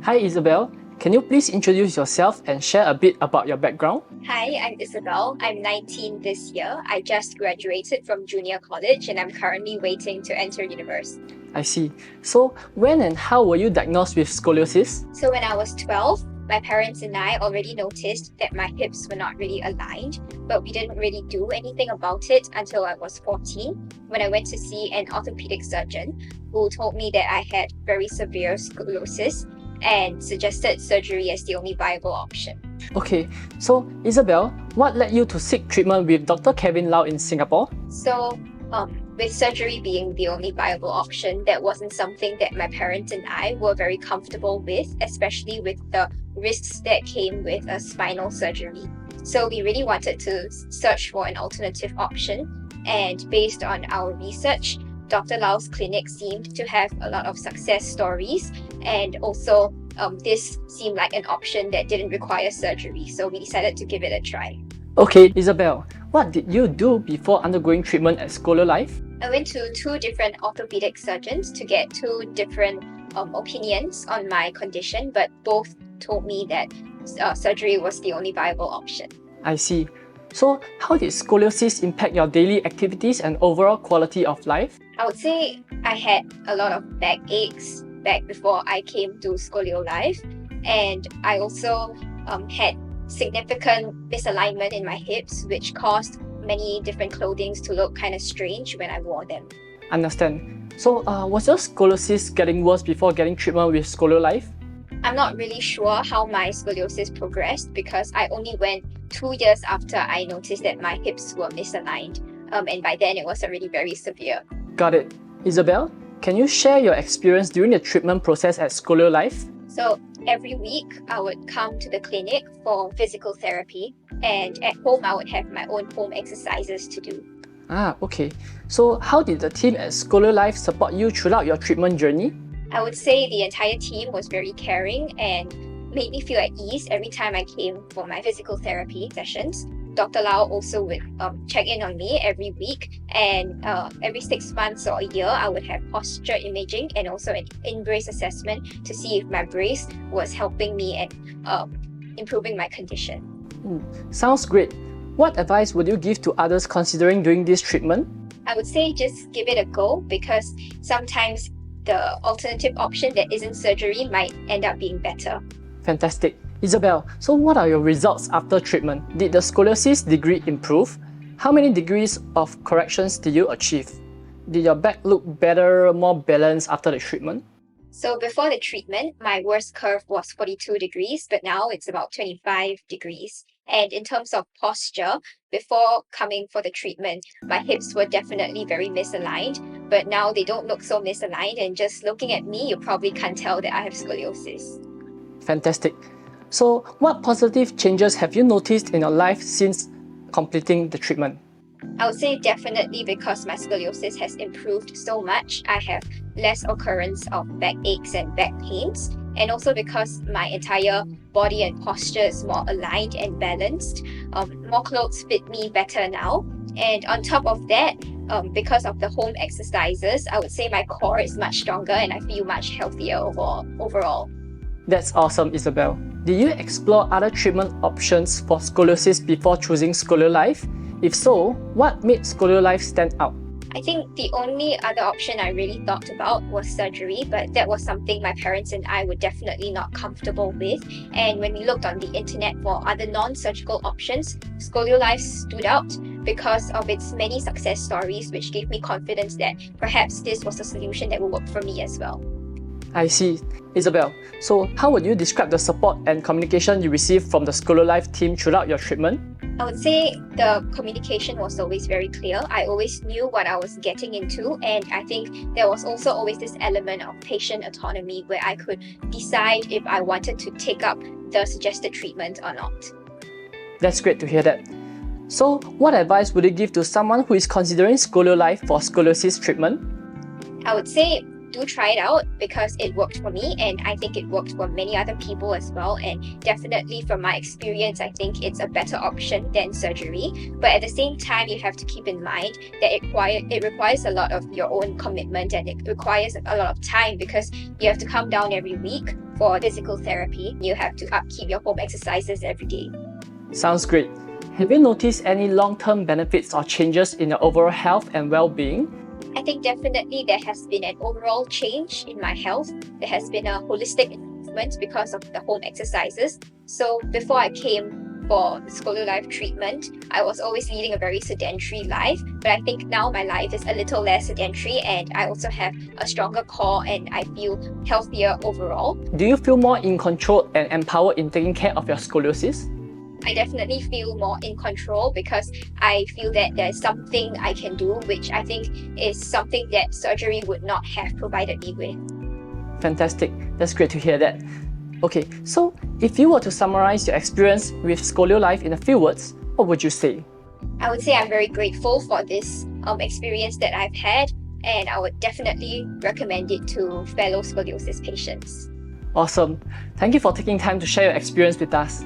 Hi Isabelle, can you please introduce yourself and share a bit about your background? Hi, I'm Isabelle. I'm 19 this year. I just graduated from junior college and I'm currently waiting to enter university. I see. So, when and how were you diagnosed with scoliosis? So when I was 12, my parents and I already noticed that my hips were not really aligned, but we didn't really do anything about it until I was 14 when I went to see an orthopedic surgeon who told me that I had very severe scoliosis and suggested surgery as the only viable option. Okay, so Isabelle, what led you to seek treatment with Dr. Kevin Lau in Singapore? So, with surgery being the only viable option, that wasn't something that my parents and I were very comfortable with, especially with the risks that came with a spinal surgery. So we really wanted to search for an alternative option, and based on our research, Dr. Lau's clinic seemed to have a lot of success stories, and also this seemed like an option that didn't require surgery, so we decided to give it a try. Okay, Isabelle, what did you do before undergoing treatment at ScolioLife? I went to 2 different orthopedic surgeons to get 2 different opinions on my condition, but both told me that surgery was the only viable option. I see. So, how did scoliosis impact your daily activities and overall quality of life? I would say I had a lot of back aches back before I came to ScolioLife, and I also had significant misalignment in my hips, which caused many different clothings to look kind of strange when I wore them. Understand. So, was your scoliosis getting worse before getting treatment with ScolioLife? I'm not really sure how my scoliosis progressed because I only went 2 years after I noticed that my hips were misaligned, and by then it was already very severe. Got it. Isabelle, can you share your experience during the treatment process at ScolioLife? So every week I would come to the clinic for physical therapy, and at home I would have my own home exercises to do. Okay. So how did the team at ScolioLife support you throughout your treatment journey? I would say the entire team was very caring and made me feel at ease every time I came for my physical therapy sessions. Dr. Lau also would check in on me every week, and every 6 months or a year, I would have posture imaging and also an in-brace assessment to see if my brace was helping me and improving my condition. Sounds great. What advice would you give to others considering doing this treatment? I would say just give it a go because sometimes the alternative option that isn't surgery might end up being better. Fantastic. Isabelle, so what are your results after treatment? Did the scoliosis degree improve? How many degrees of corrections did you achieve? Did your back look better, more balanced after the treatment? So before the treatment, my worst curve was 42 degrees, but now it's about 25 degrees. And in terms of posture, before coming for the treatment, my hips were definitely very misaligned, but now they don't look so misaligned, and just looking at me, you probably can't tell that I have scoliosis. Fantastic. So, what positive changes have you noticed in your life since completing the treatment? I would say definitely because my scoliosis has improved so much, I have less occurrence of back aches and back pains, and also because my entire body and posture is more aligned and balanced. More clothes fit me better now, and on top of that, because of the home exercises, I would say my core is much stronger and I feel much healthier overall. That's awesome, Isabelle. Did you explore other treatment options for scoliosis before choosing ScolioLife? If so, what made ScolioLife stand out? I think the only other option I really thought about was surgery, but that was something my parents and I were definitely not comfortable with. And when we looked on the internet for other non-surgical options, ScolioLife stood out because of its many success stories, which gave me confidence that perhaps this was a solution that would work for me as well. I see. Isabelle, so how would you describe the support and communication you received from the ScolioLife team throughout your treatment? I would say the communication was always very clear. I always knew what I was getting into, and I think there was also always this element of patient autonomy where I could decide if I wanted to take up the suggested treatment or not. That's great to hear that. So, what advice would you give to someone who is considering ScolioLife for scoliosis treatment? I would say do try it out because it worked for me, and I think it worked for many other people as well, and definitely from my experience I think it's a better option than surgery. But at the same time, you have to keep in mind that it requires a lot of your own commitment, and it requires a lot of time because you have to come down every week for physical therapy. You have to upkeep your home exercises every day. Sounds great. Have you noticed any long-term benefits or changes in your overall health and well-being? I think definitely there has been an overall change in my health. There has been a holistic improvement because of the home exercises. So before I came for the ScolioLife treatment, I was always leading a very sedentary life, but I think now my life is a little less sedentary and I also have a stronger core and I feel healthier overall. Do you feel more in control and empowered in taking care of your scoliosis? I definitely feel more in control because I feel that there's something I can do, which I think is something that surgery would not have provided me with. Fantastic. That's great to hear that. Okay, so if you were to summarize your experience with ScolioLife in a few words, what would you say? I would say I'm very grateful for this experience that I've had, and I would definitely recommend it to fellow scoliosis patients. Awesome. Thank you for taking time to share your experience with us.